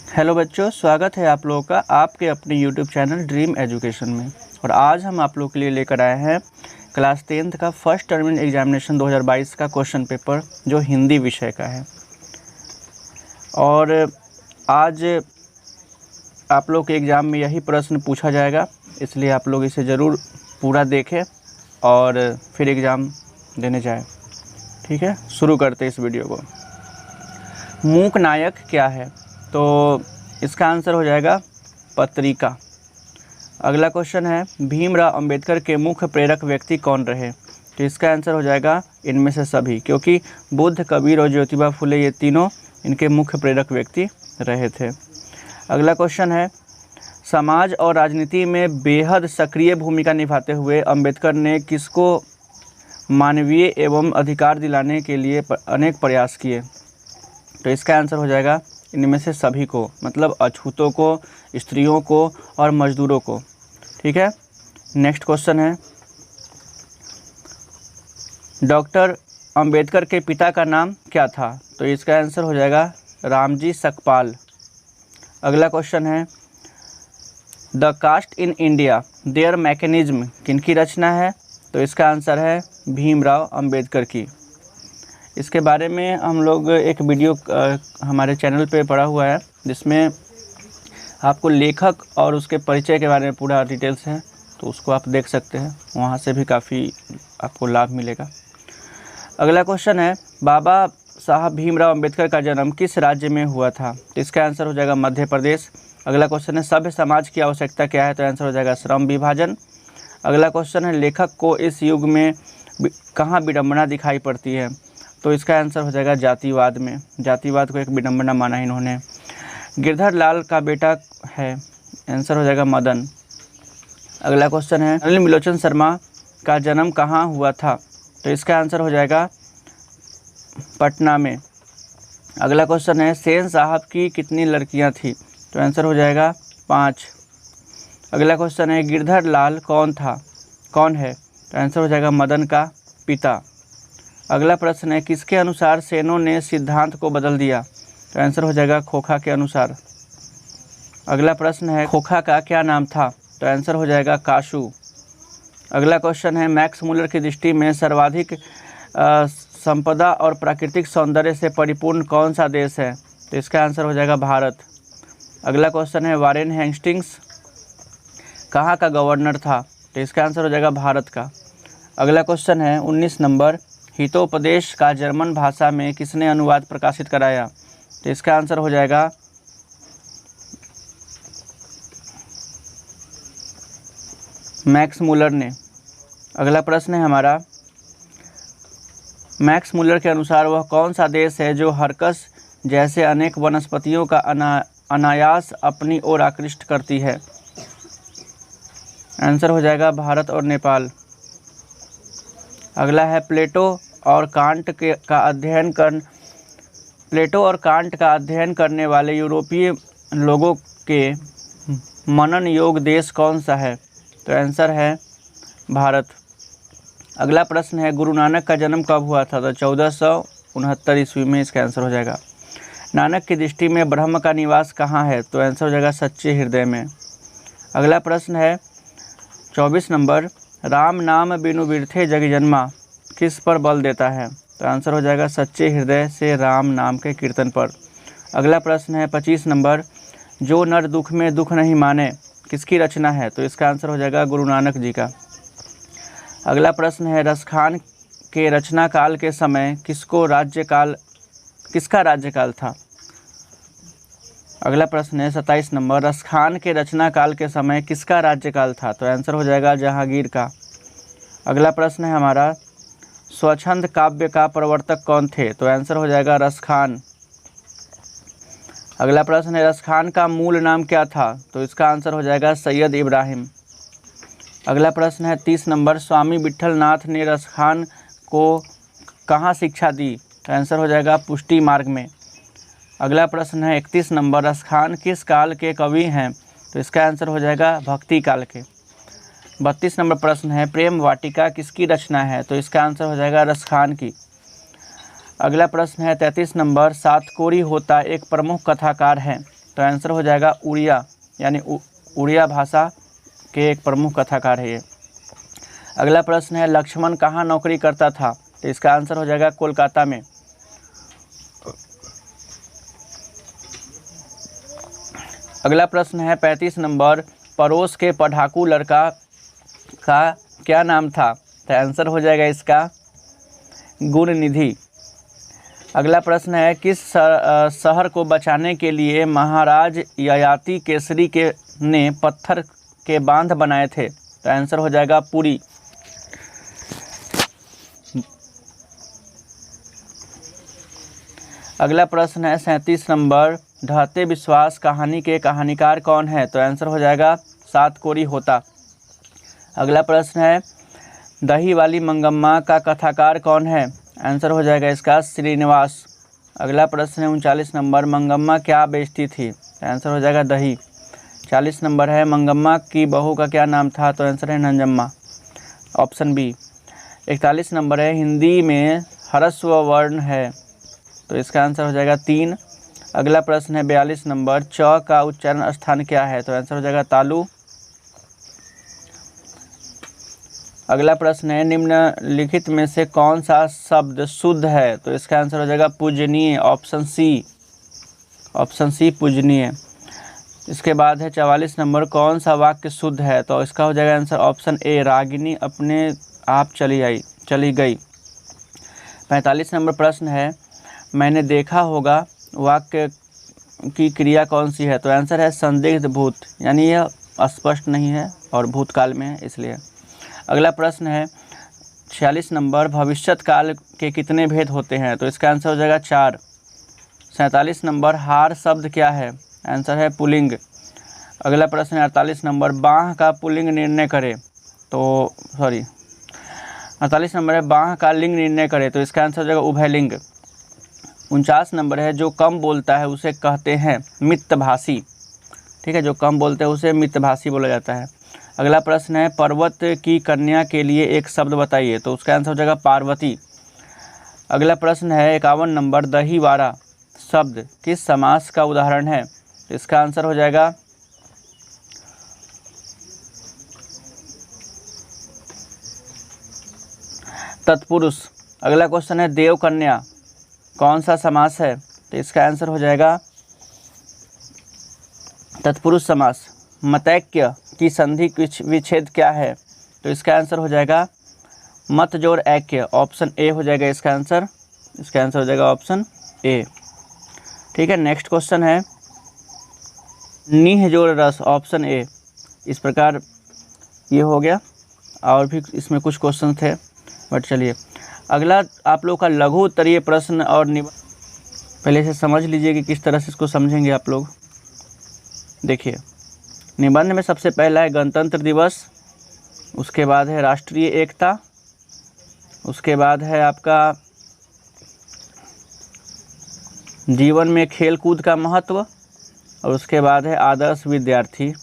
Hello बच्चों, स्वागत है आप लोगों का आपके अपने यूट्यूब चैनल ड्रीम एजुकेशन में। और आज हम आप लोगों के लिए लेकर आए हैं क्लास 10th का फर्स्ट टर्मिनल एग्जामिनेशन 2022 का क्वेश्चन पेपर, जो हिंदी विषय का है। और आज आप लोग के एग्ज़ाम में यही प्रश्न पूछा जाएगा, इसलिए आप लोग इसे ज़रूर पूरा देखें और फिर एग्ज़ाम देने जाएं। ठीक है, शुरू करते हैं इस वीडियो को। मूक नायक क्या है? तो इसका आंसर हो जाएगा पत्रिका। अगला क्वेश्चन है, भीमराव अंबेडकर के मुख्य प्रेरक व्यक्ति कौन रहे? तो इसका आंसर हो जाएगा इनमें से सभी, क्योंकि बुद्ध, कबीर और ज्योतिबा फुले ये तीनों इनके मुख्य प्रेरक व्यक्ति रहे थे। अगला क्वेश्चन है, समाज और राजनीति में बेहद सक्रिय भूमिका निभाते हुए अंबेडकर ने किसको मानवीय एवं अधिकार दिलाने के लिए अनेक प्रयास किए? तो इसका आंसर हो जाएगा इनमें से सभी को, मतलब अछूतों को, स्त्रियों को और मजदूरों को। ठीक है, नेक्स्ट क्वेश्चन है, डॉक्टर अंबेडकर के पिता का नाम क्या था? तो इसका आंसर हो जाएगा रामजी सकपाल। अगला क्वेश्चन है, the caste in India their mechanism किनकी रचना है? तो इसका आंसर है भीमराव अंबेडकर की। इसके बारे में हम लोग एक वीडियो हमारे चैनल पे पड़ा हुआ है, जिसमें आपको लेखक और उसके परिचय के बारे में पूरा डिटेल्स है, तो उसको आप देख सकते हैं, वहाँ से भी काफ़ी आपको लाभ मिलेगा। अगला क्वेश्चन है, बाबा साहब भीमराव अंबेडकर का जन्म किस राज्य में हुआ था? तो इसका आंसर हो जाएगा मध्य प्रदेश। अगला क्वेश्चन है, सभ्य समाज की आवश्यकता क्या है? तो आंसर हो जाएगा श्रम विभाजन। अगला क्वेश्चन है, लेखक को इस युग में कहाँ विडंबना दिखाई पड़ती है? तो इसका आंसर हो जाएगा जातिवाद में। जातिवाद को एक विडंबना माना इन्होंने। गिरधर लाल का बेटा है, आंसर हो जाएगा मदन। अगला क्वेश्चन है, नलिनी बिलोचन शर्मा का जन्म कहाँ हुआ था? तो इसका आंसर हो जाएगा पटना में। अगला क्वेश्चन है, सेन साहब की कितनी लड़कियां थी? तो आंसर हो जाएगा 5। अगला क्वेश्चन है, गिरधर लाल कौन है? तो आंसर हो जाएगा मदन का पिता। अगला प्रश्न है, किसके अनुसार सेनों ने सिद्धांत को बदल दिया? तो आंसर हो जाएगा खोखा के अनुसार। अगला प्रश्न है, खोखा का क्या नाम था? तो आंसर हो जाएगा काशू। अगला क्वेश्चन है, मैक्स मुलर की दृष्टि में सर्वाधिक संपदा और प्राकृतिक सौंदर्य से परिपूर्ण कौन सा देश है? तो इसका आंसर हो जाएगा भारत। अगला क्वेश्चन है, वारेन हेस्टिंग्स कहाँ का गवर्नर था? तो इसका आंसर हो जाएगा भारत का। अगला क्वेश्चन है 19 नंबर, हितोपदेश का जर्मन भाषा में किसने अनुवाद प्रकाशित कराया? तो इसका आंसर हो जाएगा मैक्स मुलर ने। अगला प्रश्न है हमारा, मैक्स मुलर के अनुसार वह कौन सा देश है जो हरकस जैसे अनेक वनस्पतियों का अनायास अपनी ओर आकृष्ट करती है? आंसर हो जाएगा भारत और नेपाल। अगला है, प्लेटो और कांट का अध्ययन करने वाले यूरोपीय लोगों के मनन योग्य देश कौन सा है? तो आंसर है भारत। अगला प्रश्न है, गुरु नानक का जन्म कब हुआ था? तो 1469 ईस्वी में इसका आंसर हो जाएगा। नानक की दृष्टि में ब्रह्म का निवास कहाँ है? तो आंसर हो जाएगा सच्चे हृदय में। अगला प्रश्न है 24 नंबर, राम नाम बिनु बिरथे जग जन्मा किस पर बल देता है? तो आंसर हो जाएगा सच्चे हृदय से राम नाम के कीर्तन पर। अगला प्रश्न है 25 नंबर, जो नर दुख में दुख नहीं माने किसकी रचना है? तो इसका आंसर हो जाएगा गुरु नानक जी का। अगला प्रश्न है, रसखान के रचना काल के समय किसका राज्यकाल था? अगला प्रश्न है 27 नंबर, रसखान के रचना काल के समय किसका राज्यकाल था? तो आंसर हो जाएगा जहांगीर का। अगला प्रश्न है हमारा, स्वच्छंद काव्य का प्रवर्तक कौन थे? तो आंसर हो जाएगा रसखान। अगला प्रश्न है, रसखान का मूल नाम क्या था? तो इसका आंसर हो जाएगा सैयद इब्राहिम। अगला प्रश्न है 30 नंबर, स्वामी विट्ठलनाथ ने रसखान को कहाँ शिक्षा दी? तो आंसर हो जाएगा पुष्टि मार्ग में। अगला प्रश्न है 31 नंबर, रसखान किस काल के कवि हैं? तो इसका आंसर हो जाएगा भक्ति काल के। 32 नंबर प्रश्न है, प्रेम वाटिका किसकी रचना है? तो इसका आंसर हो जाएगा रसखान की। अगला प्रश्न है 33 नंबर, सातकोरी होता एक प्रमुख कथाकार है? तो आंसर हो जाएगा उड़िया, यानी उड़िया भाषा के एक प्रमुख कथाकार है ये। अगला प्रश्न है लक्ष्मण कहाँ नौकरी करता था, तो इसका आंसर हो जाएगा कोलकाता में। अगला प्रश्न है 35 नंबर, पड़ोस के पढ़ाकू लड़का का क्या नाम था, तो आंसर हो जाएगा इसका गुणनिधि। अगला प्रश्न है किस शहर को बचाने के लिए महाराज ययाति केसरी ने पत्थर के बांध बनाए थे, तो आंसर हो जाएगा पुरी। अगला प्रश्न है 37 नंबर, ढहते विश्वास कहानी के कहानीकार कौन है, तो आंसर हो जाएगा सात कोरी होता। अगला प्रश्न है दही वाली मंगम्मा का कथाकार कौन है, आंसर हो जाएगा इसका श्रीनिवास। अगला प्रश्न है 39 नंबर, मंगम्मा क्या बेचती थी, आंसर हो जाएगा दही। 40 नंबर है मंगम्मा की बहू का क्या नाम था, तो आंसर है नंजम्मा, ऑप्शन बी। 41 नंबर है हिंदी में ह्रस्व वर्ण है, तो इसका आंसर हो जाएगा 3। अगला प्रश्न है 42 नंबर, च का उच्चारण स्थान क्या है, तो आंसर हो जाएगा तालु। अगला प्रश्न है निम्नलिखित में से कौन सा शब्द शुद्ध है, तो इसका आंसर हो जाएगा पूजनीय, ऑप्शन सी पूजनीय। इसके बाद है 44 नंबर, कौन सा वाक्य शुद्ध है, तो इसका हो जाएगा आंसर ऑप्शन ए, रागिनी अपने आप चली गई। 45 नंबर प्रश्न है मैंने देखा होगा वाक्य की क्रिया कौन सी है, तो आंसर है संदिग्ध भूत, यानी यह स्पष्ट नहीं है और भूतकाल में है इसलिए। अगला प्रश्न है 46 नंबर, भविष्यत काल के कितने भेद होते हैं, तो इसका आंसर हो जाएगा 4। 47 नंबर, हार शब्द क्या है, आंसर है पुल्लिंग। अगला प्रश्न है 48 नंबर, बाह का पुल्लिंग निर्णय करे, तो 48 नंबर है बाह का लिंग निर्णय करे, तो इसका आंसर हो जाएगा उभयलिंग। 49 नंबर है जो कम बोलता है उसे कहते हैं मितभाषी, ठीक है, जो कम बोलते हैं उसे मितभाषी बोला जाता है। अगला प्रश्न है पर्वत की कन्या के लिए एक शब्द बताइए, तो उसका आंसर हो जाएगा पार्वती। अगला प्रश्न है 51 नंबर, दहीवारा शब्द किस समास का उदाहरण है, तो इसका आंसर हो जाएगा तत्पुरुष। अगला क्वेश्चन है देव कन्या कौन सा समास है, तो इसका आंसर हो जाएगा तत्पुरुष समास। मतैक्य की संधि विच्छेद क्या है, तो इसका आंसर हो जाएगा मत जोड़ ऐक्य, ऑप्शन ए हो जाएगा इसका आंसर। इसका आंसर हो जाएगा ऑप्शन ए, ठीक है। नेक्स्ट क्वेश्चन है नीह जोड़ रस, ऑप्शन ए। इस प्रकार ये हो गया, और भी इसमें कुछ क्वेश्चन थे, बट चलिए अगला आप लोग का लघु उत्तरीय प्रश्न और पहले से समझ लीजिए कि किस तरह से इसको समझेंगे आप लोग। देखिए निबंध में सबसे पहला है गणतंत्र दिवस, उसके बाद है राष्ट्रीय एकता, उसके बाद है आपका जीवन में खेल कूद का महत्व, और उसके बाद है आदर्श विद्यार्थी।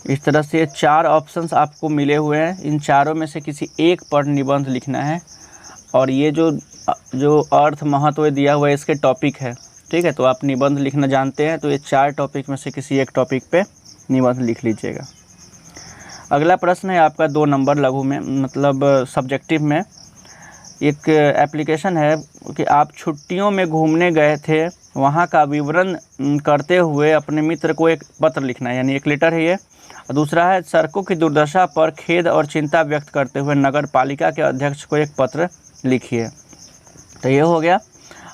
इस तरह से 4 ऑप्शंस आपको मिले हुए हैं, इन चारों में से किसी एक पर निबंध लिखना है, और ये जो अर्थ महत्व दिया हुआ है इसके टॉपिक है, ठीक है। तो आप निबंध लिखना जानते हैं, तो ये 4 टॉपिक में से किसी एक टॉपिक पे निबंध लिख लीजिएगा। अगला प्रश्न है आपका 2 नंबर लघु में, मतलब सब्जेक्टिव में। एक एप्लीकेशन है कि आप छुट्टियों में घूमने गए थे, वहाँ का विवरण करते हुए अपने मित्र को एक पत्र लिखना है, यानी एक लेटर है ये। और दूसरा है सड़कों की दुर्दशा पर खेद और चिंता व्यक्त करते हुए नगर पालिका के अध्यक्ष को एक पत्र लिखिए। तो ये हो गया,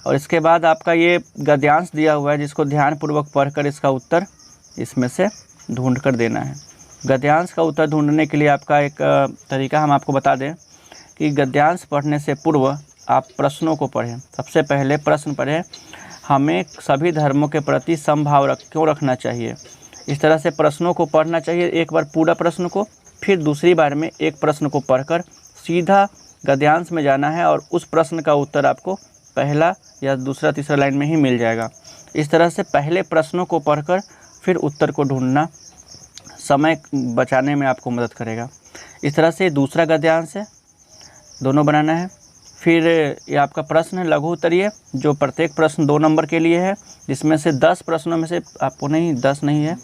और इसके बाद आपका ये गद्यांश दिया हुआ है जिसको ध्यानपूर्वक पढ़कर इसका उत्तर इसमें से ढूंढ कर देना है। गद्यांश का उत्तर ढूंढने के लिए आपका एक तरीका हम आपको बता दें कि गद्यांश पढ़ने से पूर्व आप प्रश्नों को पढ़ें। सबसे पहले प्रश्न पढ़ें, हमें सभी धर्मों के प्रति समभाव क्यों रखना चाहिए। इस तरह से प्रश्नों को पढ़ना चाहिए, एक बार पूरा प्रश्न को, फिर दूसरी बार में एक प्रश्न को पढ़कर सीधा गद्यांश में जाना है, और उस प्रश्न का उत्तर आपको पहला या दूसरा तीसरा लाइन में ही मिल जाएगा। इस तरह से पहले प्रश्नों को पढ़कर फिर उत्तर को ढूंढना समय बचाने में आपको मदद करेगा। इस तरह से दूसरा गद्यांश है, दोनों बनाना है, फिर ये आपका प्रश्न है लघु उत्तरीय, जो प्रत्येक प्रश्न 2 नंबर के लिए है, जिसमें से 10 प्रश्नों में से आपको नहीं 10 नहीं है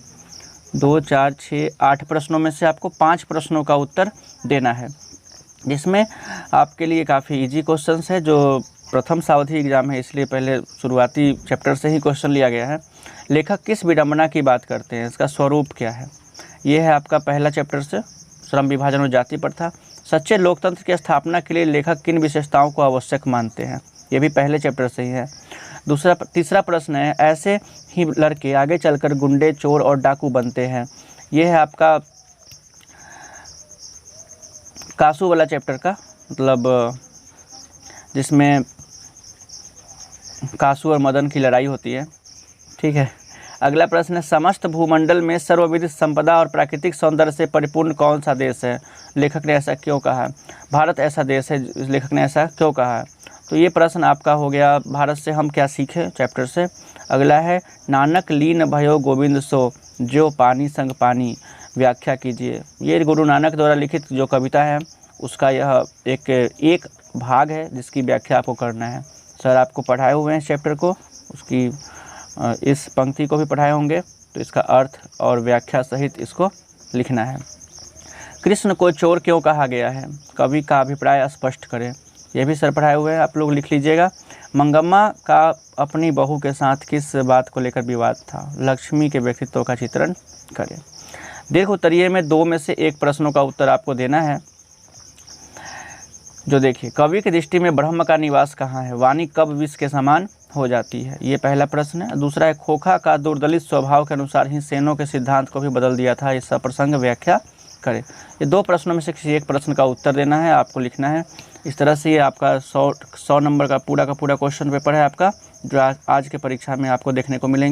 2 4 6 8 प्रश्नों में से आपको 5 प्रश्नों का उत्तर देना है, जिसमें आपके लिए काफ़ी इजी क्वेश्चंस है। जो प्रथम सावधि एग्जाम है इसलिए पहले शुरुआती चैप्टर से ही क्वेश्चन लिया गया है। लेखक किस विडंबना की बात करते हैं, इसका स्वरूप क्या है। ये है आपका पहला चैप्टर से, श्रम विभाजन और जाति प्रथा। सच्चे लोकतंत्र की स्थापना के लिए लेखक किन विशेषताओं को आवश्यक मानते हैं, ये भी पहले चैप्टर से ही है। तीसरा प्रश्न है ऐसे ही लड़के आगे चलकर गुंडे, चोर और डाकू बनते हैं। ये है आपका कासू वाला चैप्टर का, मतलब जिसमें कासू और मदन की लड़ाई होती है। ठीक है, अगला प्रश्न है समस्त भूमंडल में सर्वविध संपदा और प्राकृतिक सौंदर्य से परिपूर्ण कौन सा देश है, लेखक ने ऐसा क्यों कहा है। भारत ऐसा देश है, लेखक ने ऐसा क्यों कहा है। तो ये प्रश्न आपका हो गया भारत से हम क्या सीखे चैप्टर से। अगला है नानक लीन भयो गोविंद सो, जो पानी संग पानी, व्याख्या कीजिए। ये गुरु नानक द्वारा लिखित जो कविता है उसका यह एक भाग है जिसकी व्याख्या आपको करना है। सर आपको पढ़ाए हुए हैं चैप्टर को, उसकी इस पंक्ति को भी पढ़ाए होंगे, तो इसका अर्थ और व्याख्या सहित इसको लिखना है। कृष्ण को चोर क्यों कहा गया है, कवि का अभिप्राय स्पष्ट करें। यह भी सर पढ़ाए हुए हैं, आप लोग लिख लीजिएगा। मंगम्मा का अपनी बहू के साथ किस बात को लेकर विवाद था, लक्ष्मी के व्यक्तित्व का चित्रण करें। दीर्घ उत्तरीय में 2 में से 1 प्रश्नों का उत्तर आपको देना है। जो देखिए, कवि की दृष्टि में ब्रह्म का निवास कहाँ है, वाणी कब विष के समान हो जाती है, ये पहला प्रश्न है। दूसरा है खोखा का दुर्दलित स्वभाव के अनुसार ही सेनों के सिद्धांत को भी बदल दिया था, इस प्रसंग व्याख्या करें। ये 2 प्रश्नों में से किसी एक प्रश्न का उत्तर देना है, आपको लिखना है। इस तरह से ये आपका 100 नंबर का पूरा क्वेश्चन पेपर है आपका, जो आज के परीक्षा में आपको देखने को मिलेंगे।